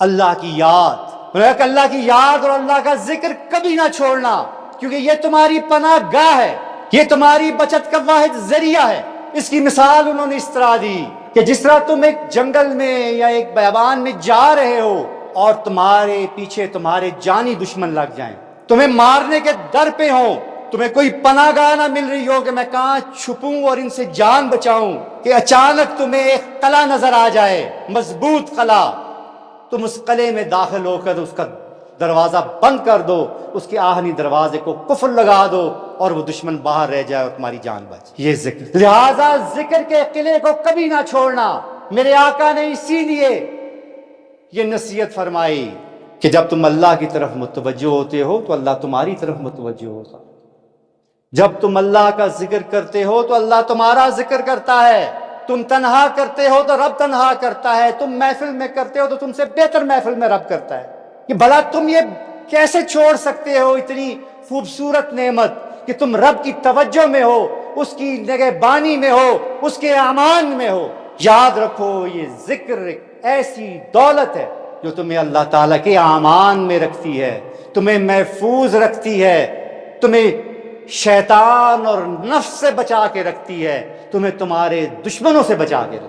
اللہ کی یاد، اللہ کی یاد اور اللہ کا ذکر کبھی نہ چھوڑنا، کیونکہ یہ تمہاری پناہ گاہ ہے، یہ تمہاری بچت کا واحد ذریعہ ہے۔ اس کی مثال انہوں نے اس طرح دی کہ جس طرح تم ایک جنگل میں یا ایک بیابان میں جا رہے ہو اور تمہارے پیچھے تمہارے جانی دشمن لگ جائیں، تمہیں مارنے کے در پہ ہو، تمہیں کوئی پناہ گاہ نہ مل رہی ہو کہ میں کہاں چھپوں اور ان سے جان بچاؤں، کہ اچانک تمہیں ایک قلعہ نظر آ جائے، مضبوط قلعہ، تم اس قلعے میں داخل ہو کر اس کا دروازہ بند کر دو، اس کے آہنی دروازے کو قفل لگا دو اور وہ دشمن باہر رہ جائے اور تمہاری جان بچ۔ یہ ذکر، لہذا ذکر کے قلعے کو کبھی نہ چھوڑنا۔ میرے آقا نے اسی لیے یہ نصیحت فرمائی کہ جب تم اللہ کی طرف متوجہ ہوتے ہو تو اللہ تمہاری طرف متوجہ ہوتا ہے، جب تم اللہ کا ذکر کرتے ہو تو اللہ تمہارا ذکر کرتا ہے، تم تنہا کرتے ہو تو رب تنہا کرتا ہے، تم محفل میں کرتے ہو تو تم سے بہتر محفل میں رب کرتا ہے۔ کہ بھلا تم یہ کیسے چھوڑ سکتے ہو اتنی خوبصورت نعمت کہ تم رب کی توجہ میں ہو، اس کی نگہبانی میں ہو، اس کے امان میں ہو۔ یاد رکھو یہ ذکر ایک ایسی دولت ہے جو تمہیں اللہ تعالیٰ کے امان میں رکھتی ہے، تمہیں محفوظ رکھتی ہے، تمہیں شیطان اور نفس سے بچا کے رکھتی ہے، تمہیں تمہارے دشمنوں سے بچا کے رکھتی ہے۔